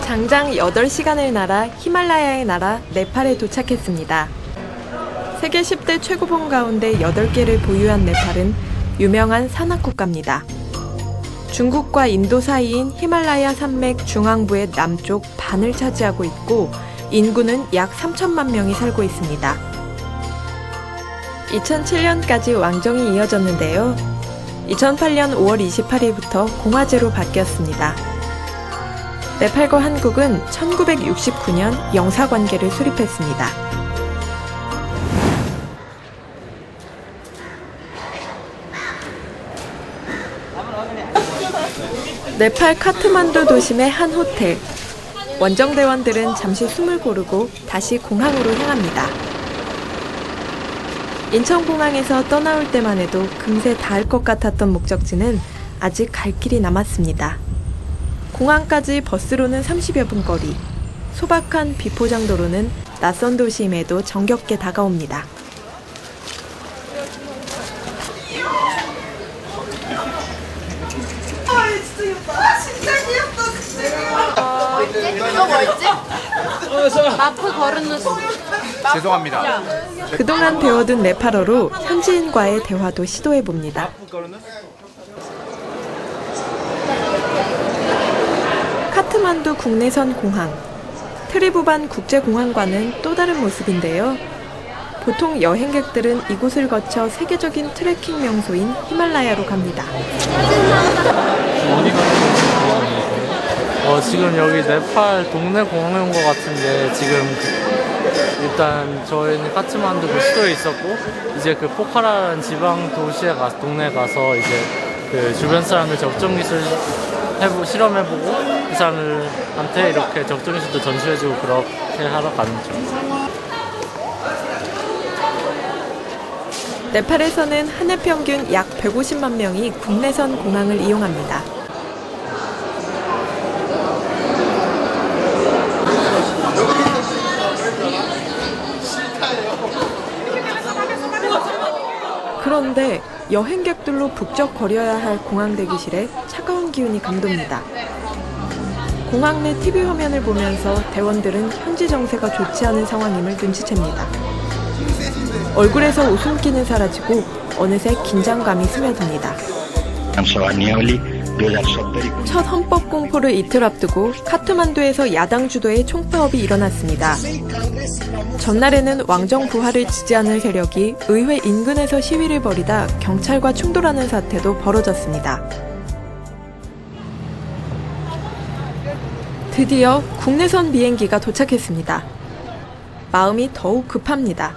장장 8시간을 날아 히말라야의 나라 네팔에 도착했습니다. 세계 10대 최고峰 가운데 8개를 보유한 네팔은 유명한 산악국가입니다. 중국과 인도 사이인 히말라야 산맥 중앙부의 남쪽 반을 차지하고 있고 인구는 약 3천만 명이 살고 있습니다. 2007년까지 왕정이 이어졌는데요. 2008년 5월 28일부터 공화제로 바뀌었습니다. 네팔과 한국은 1969년 영사관계를 수립했습니다. 네팔 카트만두 도심의 한 호텔. 원정대원들은 잠시 숨을 고르고 다시 공항으로 향합니다. 인천공항에서 떠나올 때만 해도 금세 닿을 것 같았던 목적지는 아직 갈 길이 남았습니다. 공항까지 버스로는 30여 분 거리, 소박한 비포장도로는 낯선 도심에도 정겹게 다가옵니다. 이거 뭐였지? 마프 거르는 죄송합니다. 그동안 배워둔 네팔어로 현지인과의 대화도 시도해봅니다. 카트만두 국내선 공항. 트리부반 국제공항과는 또 다른 모습인데요. 보통 여행객들은 이곳을 거쳐 세계적인 트레킹 명소인 히말라야로 갑니다. 지금 여기 네팔 동네 공항에 온 것 같은데 지금 일단 저희는 카트만두 그 수도에 있었고 이제 그 포카라라는 지방 도시에 동네에 가서 이제 그 주변 사람들 적정 기술 실험해보고 그 사람들한테 이렇게 적정 기술도 전수해주고 그렇게 하러 가는 중. 네팔에서는 한 해 평균 약 150만 명이 국내선 공항을 이용합니다. 그런데 여행객들로 북적거려야 할 공항 대기실에 차가운 기운이 감돕니다. 공항 내 TV 화면을 보면서 대원들은 현지 정세가 좋지 않은 상황임을 눈치챕니다. 얼굴에서 웃음기는 사라지고 어느새 긴장감이 스며듭니다. 첫 헌법 공포를 이틀 앞두고 카트만두에서 야당 주도의 총파업이 일어났습니다. 전날에는 왕정 부활을 지지하는 세력이 의회 인근에서 시위를 벌이다 경찰과 충돌하는 사태도 벌어졌습니다. 드디어 국내선 비행기가 도착했습니다. 마음이 더욱 급합니다.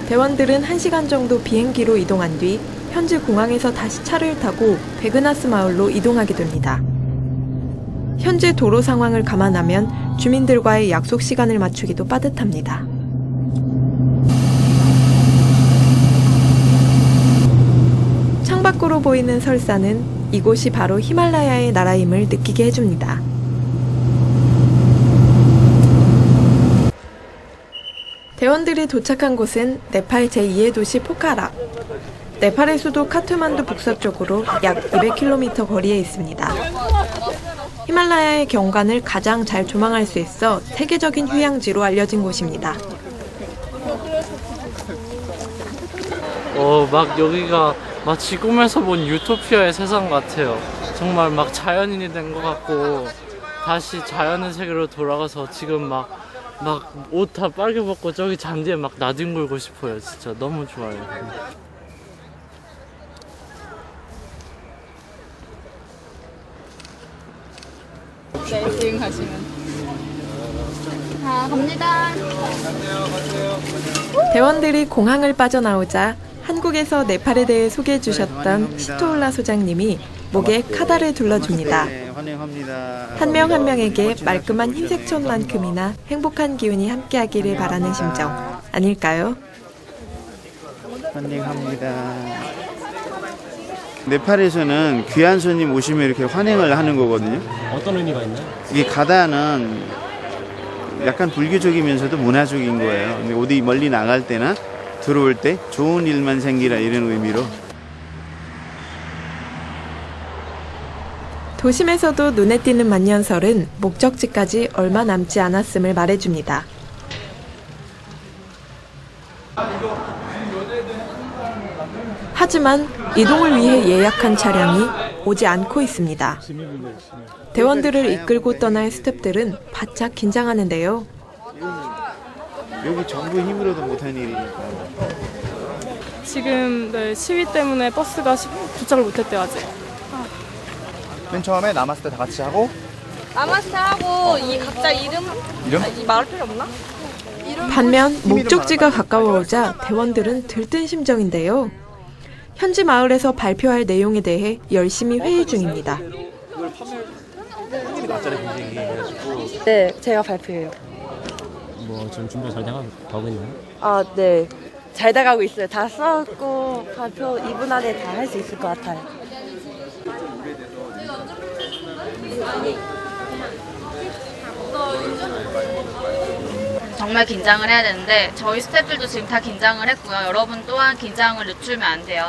대원들은 1시간 정도 비행기로 이동한 뒤 현지 공항에서 다시 차를 타고 베그나스 마을로 이동하게 됩니다. 현재 도로 상황을 감안하면 주민들과의 약속 시간을 맞추기도 빠듯합니다. 창밖으로 보이는 설산은 이곳이 바로 히말라야의 나라임을 느끼게 해줍니다. 대원들이 도착한 곳은 네팔 제2의 도시 포카라. 네팔의 수도 카트만두 북서쪽으로 약 200km 거리에 있습니다. 히말라야의 경관을 가장 잘 조망할 수 있어 세계적인 휴양지로 알려진 곳입니다. 막 여기가 마치 꿈에서 본 유토피아의 세상 같아요. 정말 막 자연인이 된 것 같고 다시 자연의 세계로 돌아가서 지금 막 옷 다 빨개 벗고 저기 잔디에 막 나뒹굴고 싶어요. 진짜 너무 좋아요. 네, 지금 가시면. 자, 갑니다. 대원들이 공항을 빠져나오자 한국에서 네팔에 대해 소개해 주셨던 시토올라 소장님이 목에 카다를 둘러줍니다. 한 명 한 명에게 말끔한 흰색천만큼이나 행복한 기운이 함께하기를 바라는 심정 아닐까요? 환영합니다. 네팔에서는 귀한 손님 오시면 이렇게 환영을 하는 거거든요. 어떤 의미가 있나요? 이게 가다는 약간 불교적이면서도 문화적인 거예요. 어디 멀리 나갈 때나 들어올 때 좋은 일만 생기라 이런 의미로. 도심에서도 눈에 띄는 만년설은 목적지까지 얼마 남지 않았음을 말해줍니다. 하지만 이동을 위해 예약한 차량이 오지 않고 있습니다. 대원들을 이끌고 떠날 스태프들은 바짝 긴장하는데요. 여기 정부 힘으로도 못한 일이니까. 지금 시위 때문에 버스가 도착을 못했대요 아직. 맨 처음에 나마스테 다 같이 하고 나마스테 하고 이 각자 이름? 이 말할 필요 없나? 반면 목적지가 가까워오자 대원들은 들뜬 심정인데요. 현지 마을에서 발표할 내용에 대해 열심히 회의 중입니다. 네, 제가 발표해요. 뭐 지금 준비가 잘 가고 있나요? 아, 네. 잘 돼가고 있어요. 다 써갖고 발표 2분 안에 다 할 수 있을 것 같아요. 정말 긴장을 해야 되는데 저희 스태프들도 지금 다 긴장을 했고요. 여러분 또한 긴장을 늦추면 안 돼요.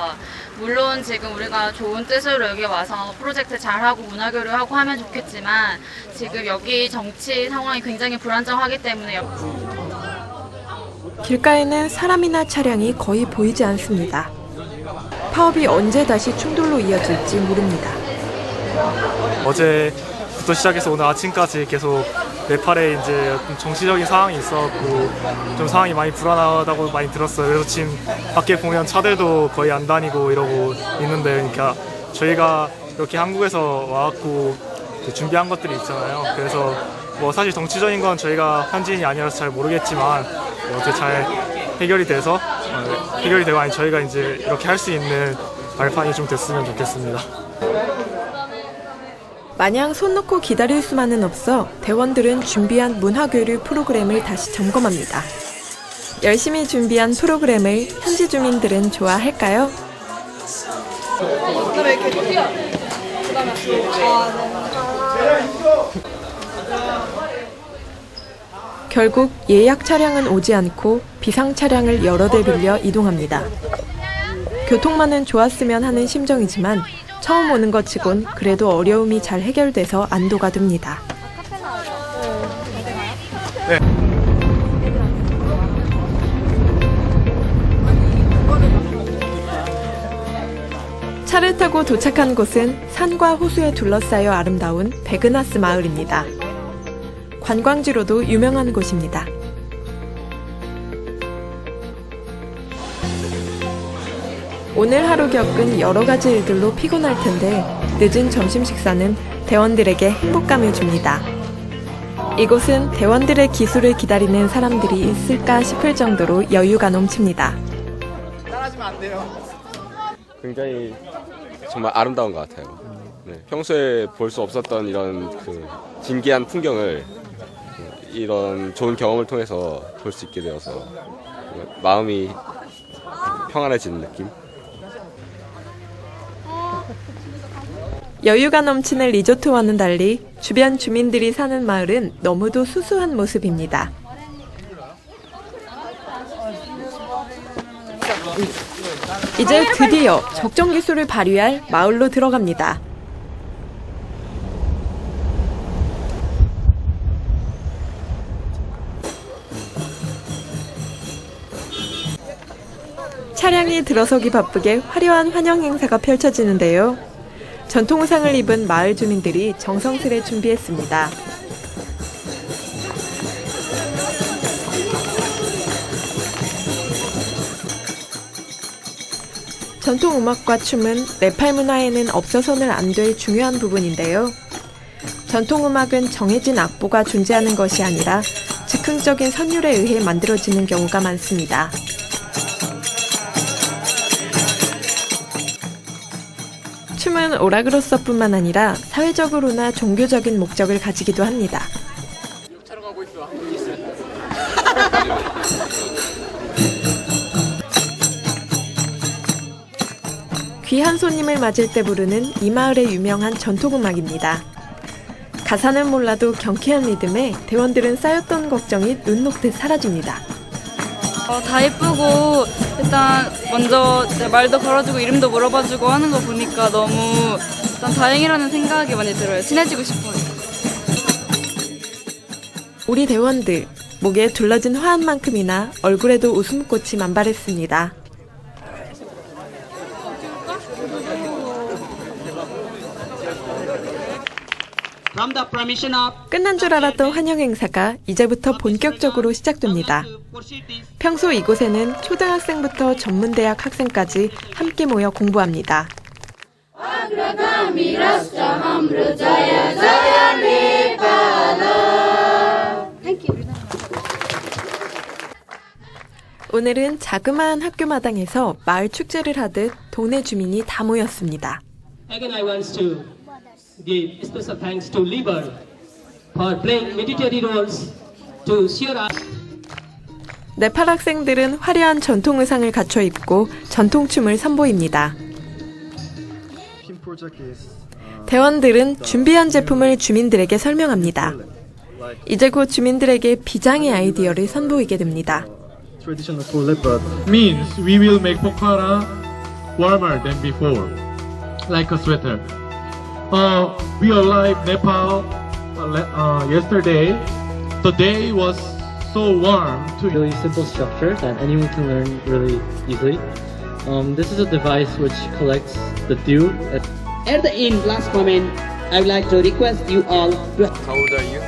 물론 지금 우리가 좋은 뜻으로 여기 와서 프로젝트 잘하고 문화교류하고 하면 좋겠지만 지금 여기 정치 상황이 굉장히 불안정하기 때문에 길가에는 사람이나 차량이 거의 보이지 않습니다. 파업이 언제 다시 충돌로 이어질지 모릅니다. 어제부터 시작해서 오늘 아침까지 계속 네팔에 이제 정치적인 상황이 있어갖고 좀 상황이 많이 불안하다고 많이 들었어요. 그래서 지금 밖에 보면 차들도 거의 안 다니고 이러고 있는데, 그러니까 저희가 이렇게 한국에서 와갖고 준비한 것들이 있잖아요. 그래서 뭐 사실 정치적인 건 저희가 현지인이 아니라서 잘 모르겠지만 어떻게 잘 해결이 되고 아니 저희가 이제 이렇게 할 수 있는 발판이 좀 됐으면 좋겠습니다. 마냥 손 놓고 기다릴 수만은 없어 대원들은 준비한 문화교류 프로그램을 다시 점검합니다. 열심히 준비한 프로그램을 현지 주민들은 좋아할까요? 결국 예약 차량은 오지 않고 비상 차량을 여러 대 빌려 이동합니다. 교통만은 좋았으면 하는 심정이지만 처음 오는 것 치곤 그래도 어려움이 잘 해결돼서 안도가 됩니다. 차를 타고 도착한 곳은 산과 호수에 둘러싸여 아름다운 베그나스 마을입니다. 관광지로도 유명한 곳입니다. 오늘 하루 겪은 여러 가지 일들로 피곤할 텐데 늦은 점심 식사는 대원들에게 행복감을 줍니다. 이곳은 대원들의 기술을 기다리는 사람들이 있을까 싶을 정도로 여유가 넘칩니다. 굉장히 정말 아름다운 것 같아요. 네, 평소에 볼 수 없었던 이런 그 진기한 풍경을 이런 좋은 경험을 통해서 볼 수 있게 되어서 마음이 평안해지는 느낌? 여유가 넘치는 리조트와는 달리 주변 주민들이 사는 마을은 너무도 수수한 모습입니다. 이제 드디어 적정 기술을 발휘할 마을로 들어갑니다. 차량이 들어서기 바쁘게 화려한 환영 행사가 펼쳐지는데요. 전통 의상을 입은 마을 주민들이 정성스레 준비했습니다. 전통 음악과 춤은 네팔 문화에는 없어서는 안 될 중요한 부분인데요. 전통 음악은 정해진 악보가 존재하는 것이 아니라 즉흥적인 선율에 의해 만들어지는 경우가 많습니다. 춤은 오락으로서뿐만 아니라 사회적으로나 종교적인 목적을 가지기도 합니다. 귀한 손님을 맞을 때 부르는 이 마을의 유명한 전통음악입니다. 가사는 몰라도 경쾌한 리듬에 대원들은 쌓였던 걱정이 눈 녹듯 사라집니다. 다 예쁘고 일단 먼저 말도 걸어주고 이름도 물어봐주고 하는 거 보니까 너무 일단 다행이라는 생각이 많이 들어요. 친해지고 싶어요. 우리 대원들, 목에 둘러진 화한만큼이나 얼굴에도 웃음꽃이 만발했습니다. 끝난 줄 알았던 환영 행사가 이제부터 본격적으로 시작됩니다. 평소 이곳에는 초등학생부터 전문대학 학생까지 함께 모여 공부합니다. 오늘은 자그마한 학교 마당에서 마을 축제를 하듯 동네 주민이 다 모였습니다. Again, I want to give special thanks to Liber for playing military roles to share our. 네팔 학생들은 화려한 전통 의상을 갖춰 입고 전통춤을 선보입니다. 대원들은 준비한 제품을 주민들에게 설명합니다. 이제 곧 주민들에게 비장의 아이디어를 선보이게 됩니다. Traditional for leopard means we will make Pokhara warmer than before, like a sweater. We arrived Nepal yesterday. The day was so warm. Really simple structure that anyone can learn really easily. This is a device which collects the dew. At the end, last moment, I would like to request you all to. How old are you?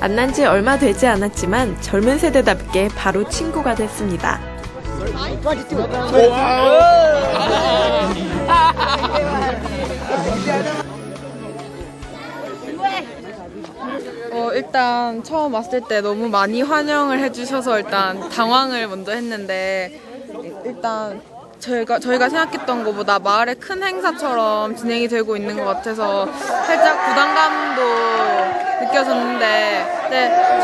만난 지 얼마 되지 않았지만 젊은 세대답게 바로 친구가 됐습니다. 일단 처음 왔을 때 너무 많이 환영을 해주셔서 일단 당황을 먼저 했는데 일단 저희가 생각했던 것보다 마을의 큰 행사처럼 진행이 되고 있는 것 같아서 살짝 부담감도 느껴졌는데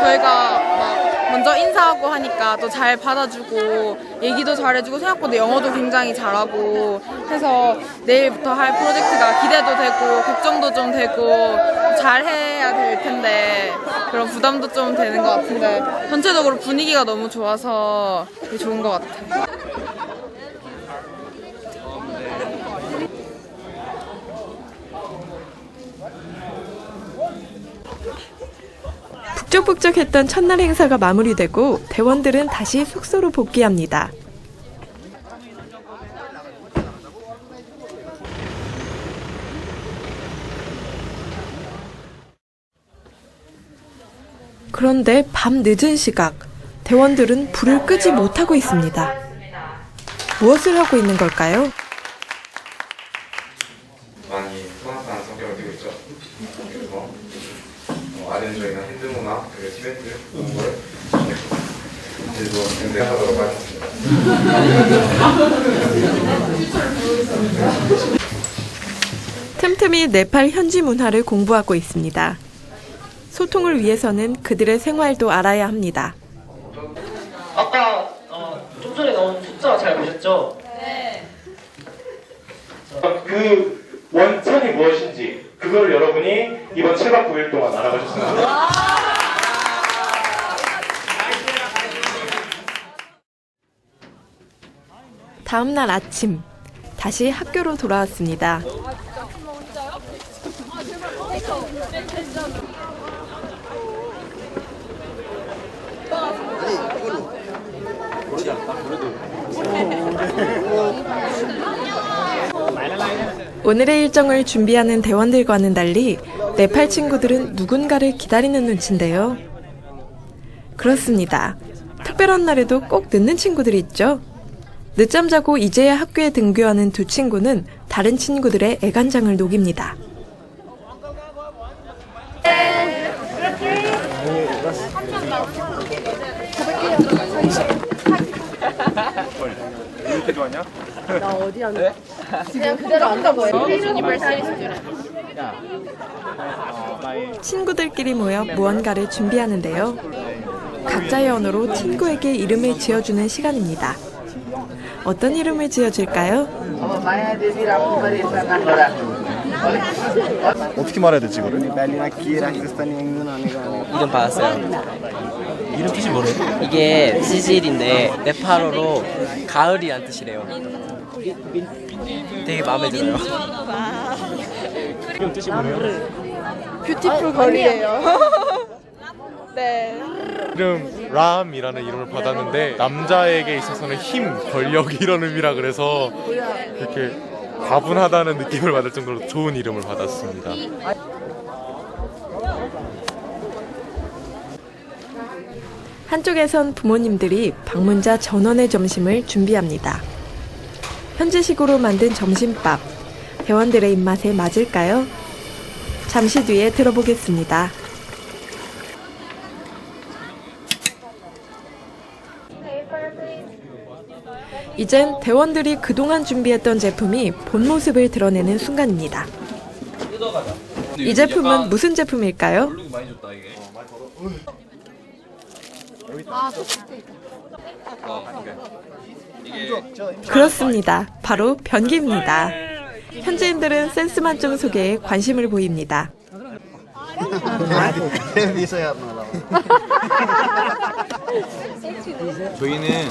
저희가 막 먼저 인사하고 하니까 또 잘 받아주고 얘기도 잘해주고 생각보다 영어도 굉장히 잘하고 해서 내일부터 할 프로젝트가 기대도 되고 걱정도 좀 되고 잘해야 될 텐데 그런 부담도 좀 되는 것 같은데 전체적으로 분위기가 너무 좋아서 되게 좋은 것 같아요. 북적북적했던 첫날 행사가 마무리되고 대원들은 다시 숙소로 복귀합니다. 그런데 밤 늦은 시각, 대원들은 불을 끄지 못하고 있습니다. 무엇을 하고 있는 걸까요? 많이 소나타한 성격을 띠고 있죠. 그래서 아는 저희가 힌두문화 그리고 티베트 공부를 그리고 연대하도록 하겠습니다. 틈틈이 네팔 현지 문화를 공부하고 있습니다. 소통을 위해서는 그들의 생활도 알아야 합니다. 아까 좀 전에 나온 숫자 잘 보셨죠? 네. 그 원천이 무엇인지 그걸 여러분이 이번 7박 9일 동안 알아가셨으면 합니다. 다음 날 아침, 다시 학교로 돌아왔습니다. 오늘의 일정을 준비하는 대원들과는 달리 네팔 친구들은 누군가를 기다리는 눈치인데요. 그렇습니다. 특별한 날에도 꼭 늦는 친구들이 있죠. 늦잠 자고 이제야 학교에 등교하는 두 친구는 다른 친구들의 애간장을 녹입니다. 왜 이렇게 좋아하냐? 나 어디 앉아? 그냥 그대로 앉아보여. 친구들끼리 모여 무언가를 준비하는데요. 각자의 언어로 친구에게 이름을 지어주는 시간입니다. 어떤 이름을 지어줄까요? 어떻게 말해야 되지 이거를? 이름 받았어요. 이름 뜻이 뭐래요? 이게 지질인데 네팔어로 가을이란 뜻이래요. 되게 마음에 들어요. 이름 뜻이 뭐래요? 뷰티풀 걸이에요. 네. 이름 람이라는 이름을 받았는데 남자에게 있어서는 힘, 권력 이런 의미라 그래서 이렇게 과분하다는 느낌을 받을 정도로 좋은 이름을 받았습니다. 한쪽에선 부모님들이 방문자 전원의 점심을 준비합니다. 현지식으로 만든 점심밥, 대원들의 입맛에 맞을까요? 잠시 뒤에 들어보겠습니다. 이젠 대원들이 그동안 준비했던 제품이 본 모습을 드러내는 순간입니다. 이 제품은 무슨 제품일까요? 그렇습니다. 바로 변기입니다. 현지인들은 센스 만점 소개에 관심을 보입니다. 저희는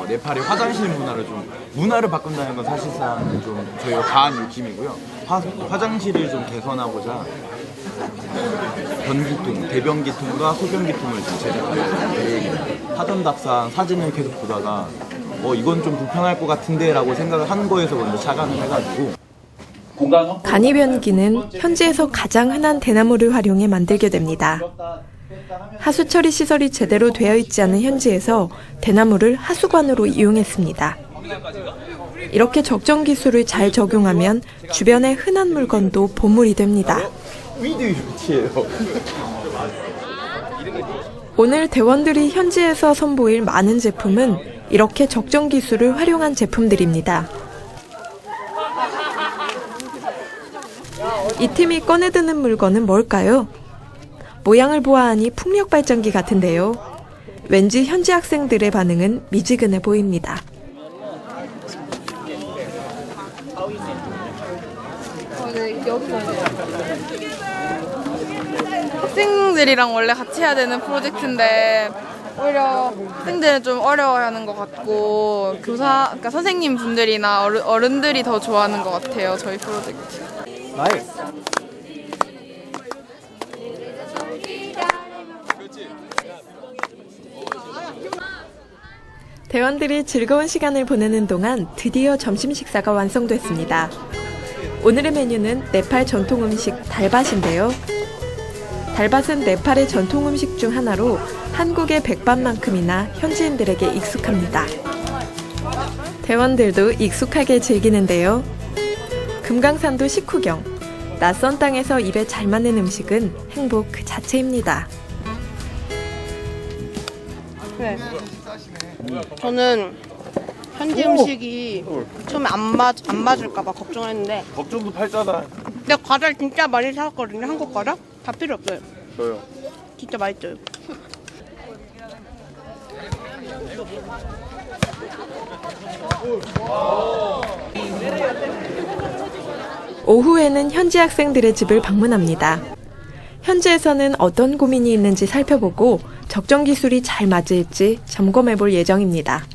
네팔의 화장실 문화를 바꾼다는 건 사실상 좀 저희가 과한 욕심이고요. 화장실을 좀 개선하고자 변기통, 대변기통과 소변기통을 좀 제작하려고 계획입니다. 하던 답상 사진을 계속 보다가 이건 좀 불편할 것 같은데 라고 생각을 한 거에서 먼저 착안을 해가지고 간이변기는 현지에서 가장 흔한 대나무를 활용해 만들게 됩니다. 하수 처리 시설이 제대로 되어 있지 않은 현지에서 대나무를 하수관으로 이용했습니다. 이렇게 적정 기술을 잘 적용하면 주변의 흔한 물건도 보물이 됩니다. 오늘 대원들이 현지에서 선보일 많은 제품은 이렇게 적정 기술을 활용한 제품들입니다. 이 팀이 꺼내드는 물건은 뭘까요? 모양을 보아하니 풍력 발전기 같은데요. 왠지 현지 학생들의 반응은 미지근해 보입니다. 학생들이랑 원래 같이 해야 되는 프로젝트인데 오히려 학생들은 좀 어려워하는 것 같고 그러니까 선생님 분들이나 어른들이 더 좋아하는 것 같아요. 저희 프로젝트. 대원들이 즐거운 시간을 보내는 동안 드디어 점심 식사가 완성됐습니다. 오늘의 메뉴는 네팔 전통 음식 달밭인데요. 달밭은 네팔의 전통 음식 중 하나로 한국의 백반만큼이나 현지인들에게 익숙합니다. 대원들도 익숙하게 즐기는데요. 금강산도 식후경, 낯선 땅에서 입에 잘 맞는 음식은 행복 그 자체입니다. 네. 저는 현지 음식이 처음에 안 맞을까봐 걱정했는데 걱정도 팔잖아. 근데 과자를 진짜 많이 사왔거든요. 한국 과자? 다 필요 없어요. 저요. 진짜 맛있어요. 오후에는 현지 학생들의 집을 방문합니다. 현지에서는 어떤 고민이 있는지 살펴보고 적정 기술이 잘 맞을지 점검해 볼 예정입니다.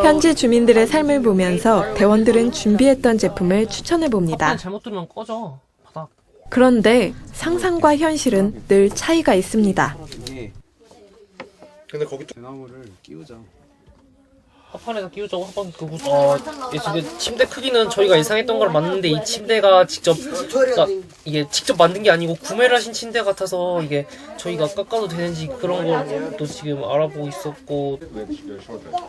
현지 주민들의 삶을 보면서 대원들은 준비했던 제품을 추천해 봅니다. 잘못 들으면 꺼져. 바닥. 그런데 상상과 현실은 늘 차이가 있습니다. 근데 거기 대나무를 끼우자. 화판에다 끼우자고 화판 지금 침대 크기는 저희가 예상했던 걸 맞는데 이 침대가 그러니까 이게 직접 만든 게 아니고 구매를 하신 침대 같아서 이게 저희가 깎아도 되는지 그런 것도 지금 알아보고 있었고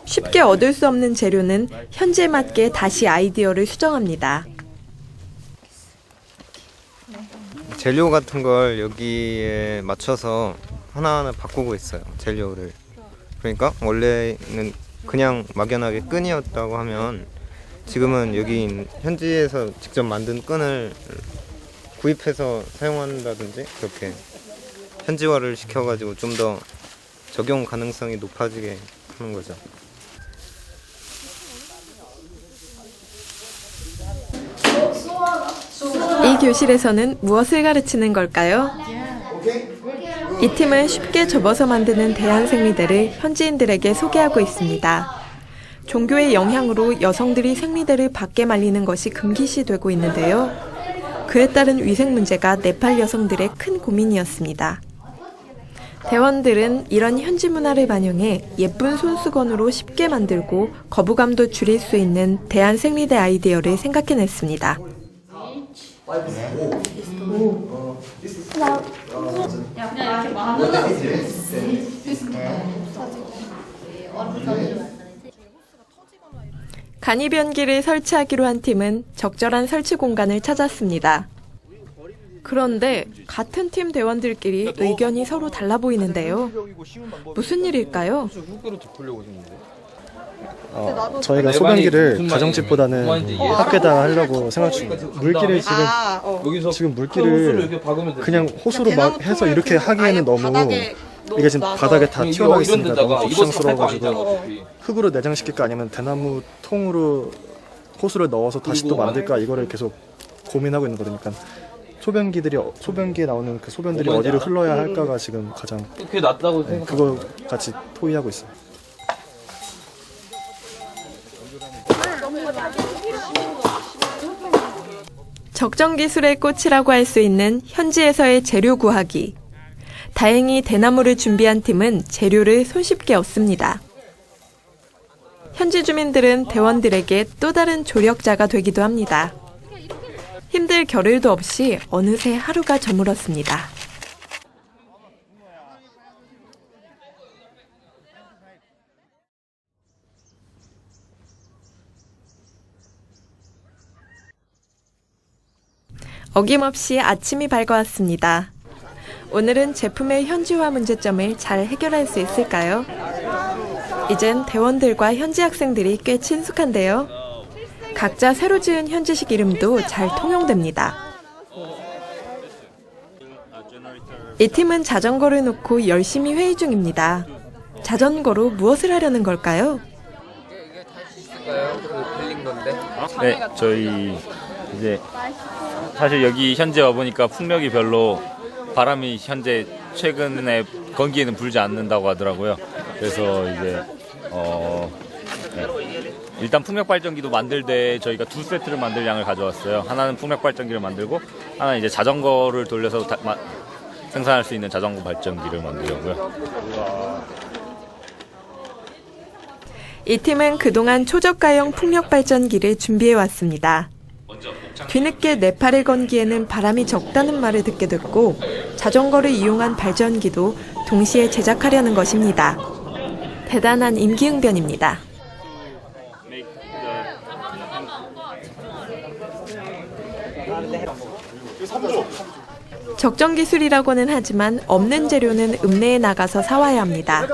쉽게 얻을 수 없는 재료는 현지에 맞게 다시 아이디어를 수정합니다. 재료 같은 걸 여기에 맞춰서 하나하나 바꾸고 있어요. 재료를. 그러니까 원래는 그냥 막연하게 끈이었다고 하면 지금은 여기 현지에서 직접 만든 끈을 구입해서 사용한다든지 그렇게 현지화를 시켜가지고 좀 더 적용 가능성이 높아지게 하는 거죠. 교실에서는 무엇을 가르치는 걸까요? 이 팀은 쉽게 접어서 만드는 대한생리대를 현지인들에게 소개하고 있습니다. 종교의 영향으로 여성들이 생리대를 밖에 말리는 것이 금기시되고 있는데요. 그에 따른 위생 문제가 네팔 여성들의 큰 고민이었습니다. 대원들은 이런 현지 문화를 반영해 예쁜 손수건으로 쉽게 만들고 거부감도 줄일 수 있는 대한생리대 아이디어를 생각해냈습니다. 간이변기를 설치하기로 한 팀은 적절한 설치 공간을 찾았습니다. 그런데 같은 팀 대원들끼리 의견이 서로 달라 보이는데요. 무슨 일일까요? 저희가 소변기를 가정집보다는 밖에다 하려고 생각 중이에요. 물기를 지금 물기를 그냥 호수로 막 해서 이렇게 하기에는 너무 이게 지금 바닥에 다 튀어나와 있습니다. 너무 걱정스러워가지고 흙으로 내장시킬까 아니면 대나무 통으로 호수를 넣어서 다시 또 만들까 이거를 계속 고민하고 있는 거니까 소변기에 나오는 그 소변들이 어디로 흘러야 할까가 지금 가장 그게 낫다고 생각. 그거 같이 토의하고 있어요. 적정 기술의 꽃이라고 할 수 있는 현지에서의 재료 구하기. 다행히 대나무를 준비한 팀은 재료를 손쉽게 얻습니다. 현지 주민들은 대원들에게 또 다른 조력자가 되기도 합니다. 힘들 겨를도 없이 어느새 하루가 저물었습니다. 어김없이 아침이 밝아왔습니다. 오늘은 제품의 현지화 문제점을 잘 해결할 수 있을까요? 이젠 대원들과 현지 학생들이 꽤 친숙한데요. 각자 새로 지은 현지식 이름도 잘 통용됩니다. 이 팀은 자전거를 놓고 열심히 회의 중입니다. 자전거로 무엇을 하려는 걸까요? 네, 저희 이제 사실 여기 현재 와보니까 풍력이 별로 바람이 현재 최근에 건기에는 불지 않는다고 하더라고요. 그래서 이제 네. 일단 풍력 발전기도 만들 때 저희가 2세트를 만들 양을 가져왔어요. 하나는 풍력 발전기를 만들고 하나는 이제 자전거를 돌려서 생산할 수 있는 자전거 발전기를 만들려고요. 이 팀은 그동안 초저가형 풍력 발전기를 준비해 왔습니다. 뒤늦게 네팔을 건기에는 바람이 적다는 말을 듣게 됐고 자전거를 이용한 발전기도 동시에 제작하려는 것입니다. 대단한 임기응변입니다. 적정 기술이라고는 하지만 없는 재료는 읍내에 나가서 사와야 합니다.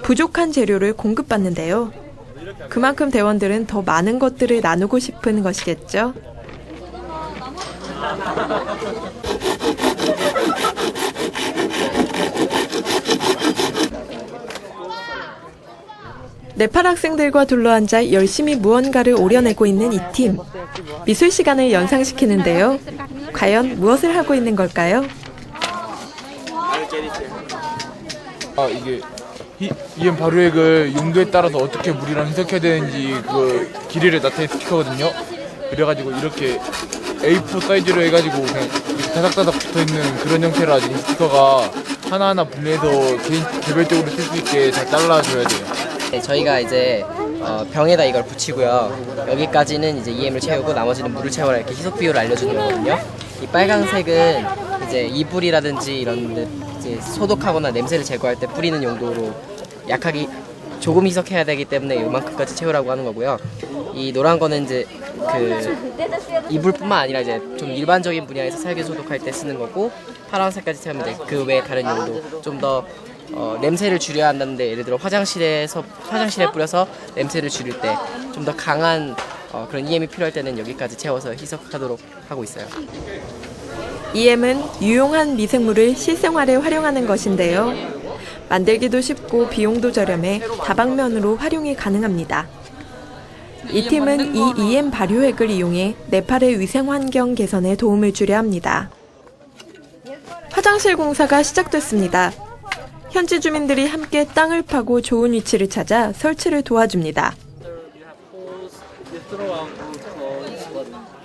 부족한 재료를 공급받는데요. 그만큼 대원들은 더 많은 것들을 나누고 싶은 것이겠죠. 네팔 학생들과 둘러앉아 열심히 무언가를 오려내고 있는 이 팀. 미술 시간을 연상시키는데요. 과연 무엇을 하고 있는 걸까요? 이게 EM 발효액을 용도에 따라서 어떻게 물이랑 해석해야 되는지 그 길이를 나타낸 스티커거든요. 그래가지고 이렇게 A4 사이즈로 해가지고 그냥 다닥다닥 붙어있는 그런 형태라 이 스티커가 하나하나 분리해서 개별적으로 쓸 수 있게 잘 잘라줘야 돼요. 네, 저희가 이제 병에다 이걸 붙이고요. 여기까지는 이제 EM을 채우고 나머지는 물을 채워라 이렇게 희석 비율을 알려주는 거거든요. 이 빨강색은 이제 이불이라든지 이런 데 이제 소독하거나 냄새를 제거할 때 뿌리는 용도로 약하게 조금 희석해야 되기 때문에 이만큼까지 채우라고 하는 거고요. 이 노란 거는 이제 그 이불뿐만 아니라 이제 좀 일반적인 분야에서 살균 소독할 때 쓰는 거고 파란색까지 채우면 이제 그 외에 다른 용도 좀 더 냄새를 줄여야 한다는데 예를 들어 화장실에 뿌려서 냄새를 줄일 때 좀 더 강한 그런 EM이 필요할 때는 여기까지 채워서 희석하도록 하고 있어요. EM은 유용한 미생물을 실생활에 활용하는 것인데요. 만들기도 쉽고 비용도 저렴해 다방면으로 활용이 가능합니다. 이 팀은 이 EM 발효액을 이용해 네팔의 위생 환경 개선에 도움을 주려 합니다. 화장실 공사가 시작됐습니다. 현지 주민들이 함께 땅을 파고 좋은 위치를 찾아 설치를 도와줍니다.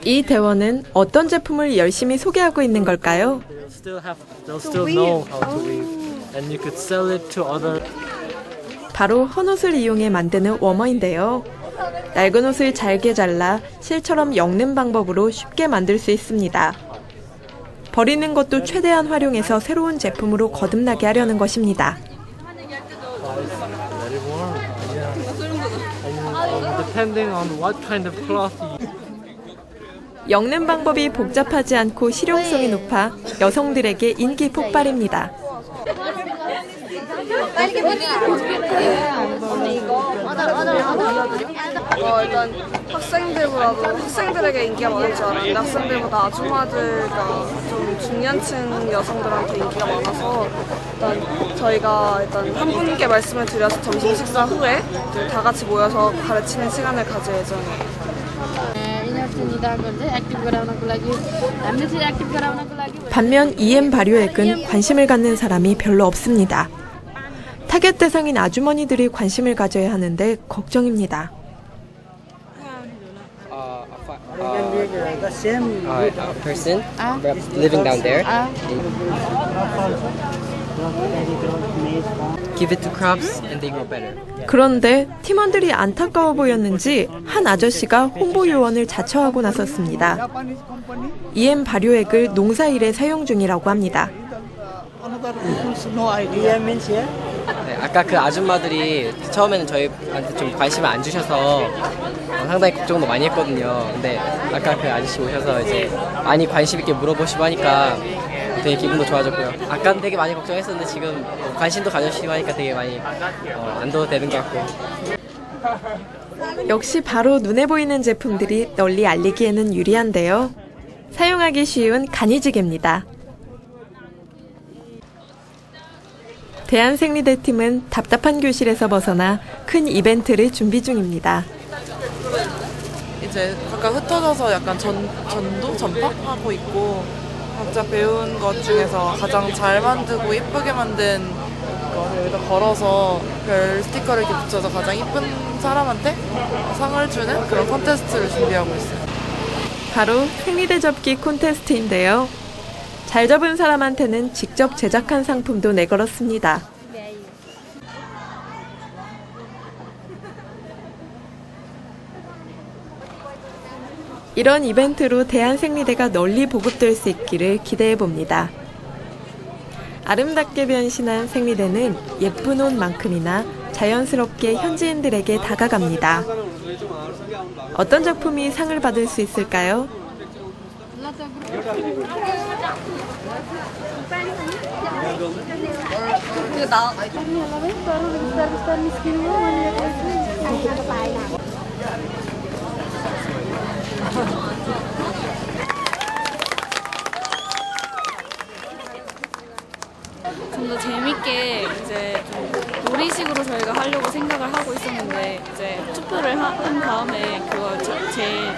이 대원은 어떤 제품을 열심히 소개하고 있는 걸까요? They'll still know how to weave, and you could sell it to other. 바로 헌옷을 이용해 만드는 워머인데요. 낡은 옷을 잘게 잘라 실처럼 엮는 방법으로 쉽게 만들 수 있습니다. 버리는 것도 최대한 활용해서 새로운 제품으로 거듭나게 하려는 것입니다. Depending on what kind of cloth you 엮는 방법이 복잡하지 않고 실용성이 높아 여성들에게 인기 폭발입니다. 일단 학생들에게 인기가 많을 줄 알았는데 학생들보다 아줌마들과 좀 중년층 여성들한테 인기가 많아서 저희가 한 분께 말씀을 드려서 점심 식사 후에 다 같이 모여서 가르치는 시간을 가질 예정이에요. 반면 EM 발효액은 관심을 갖는 사람이 별로 없습니다. 타겟 대상인 아주머니들이 관심을 가져야 하는데 걱정입니다. person living down there. Give it to crops and they grow better. 그런데 팀원들이 안타까워 보였는지 한 아저씨가 홍보 요원을 자처하고 나섰습니다. EM 발효액을 농사일에 사용 중이라고 합니다. 네, 아까 그 아줌마들이 처음에는 저희한테 좀 관심을 안 주셔서 상당히 걱정도 많이 했거든요. 근데 아까 그 아저씨 오셔서 이제 많이 관심 있게 물어보시고 하니까 되게 기분도 좋아졌고요. 아까는 되게 많이 걱정했었는데 지금 관심도 가져주시고 하니까 되게 많이 안도도 되는 것 같고. 역시 바로 눈에 보이는 제품들이 널리 알리기에는 유리한데요. 사용하기 쉬운 간이지개입니다. 대한생리대팀은 답답한 교실에서 벗어나 큰 이벤트를 준비 중입니다. 이제 각각 흩어져서 약간 전파하고 있고 각자 배운 것 중에서 가장 잘 만들고 예쁘게 만든 거를 여기다 걸어서 별 스티커를 이렇게 붙여서 가장 예쁜 사람한테 상을 주는 그런 콘테스트를 준비하고 있어요. 바로 생리대 접기 콘테스트인데요. 잘 접은 사람한테는 직접 제작한 상품도 내걸었습니다. 이런 이벤트로 대한생리대가 널리 보급될 수 있기를 기대해 봅니다. 아름답게 변신한 생리대는 예쁜 옷만큼이나 자연스럽게 현지인들에게 다가갑니다. 어떤 작품이 상을 받을 수 있을까요? 좀 더 재밌게 이제 좀 놀이식으로 저희가 하려고 생각을 하고 있었는데 이제 투표를 한 다음에 그걸 제일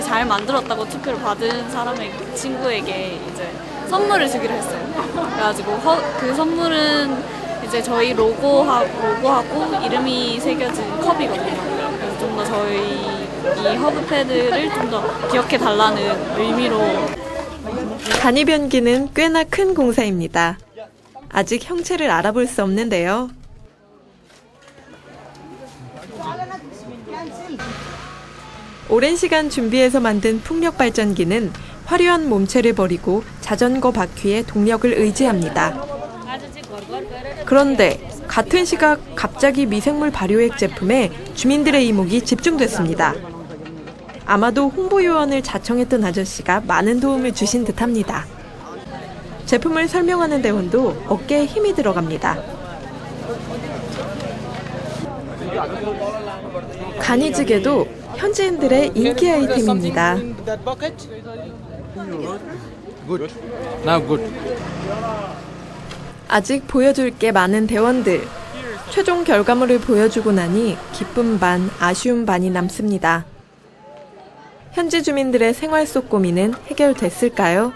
잘 만들었다고 투표를 받은 사람의 친구에게 이제 선물을 주기로 했어요. 그래가지고 그 선물은 이제 저희 로고하고 이름이 새겨진 컵이거든요. 그래서 좀 더 저희 이 허브 패드를 좀 더 기억해 달라는 의미로. 간이 변기는 꽤나 큰 공사입니다. 아직 형체를 알아볼 수 없는데요. 오랜 시간 준비해서 만든 풍력 발전기는 화려한 몸체를 버리고 자전거 바퀴의 동력을 의지합니다. 그런데 같은 시각 갑자기 미생물 발효액 제품에 주민들의 이목이 집중됐습니다. 아마도 홍보 요원을 자청했던 아저씨가 많은 도움을 주신 듯합니다. 제품을 설명하는 대원도 어깨에 힘이 들어갑니다. 간이지개도 현지인들의 인기 아이템입니다. 아직 보여줄 게 많은 대원들. 최종 결과물을 보여주고 나니 기쁨 반, 아쉬움 반이 남습니다. 현지 주민들의 생활 속 고민은 해결됐을까요?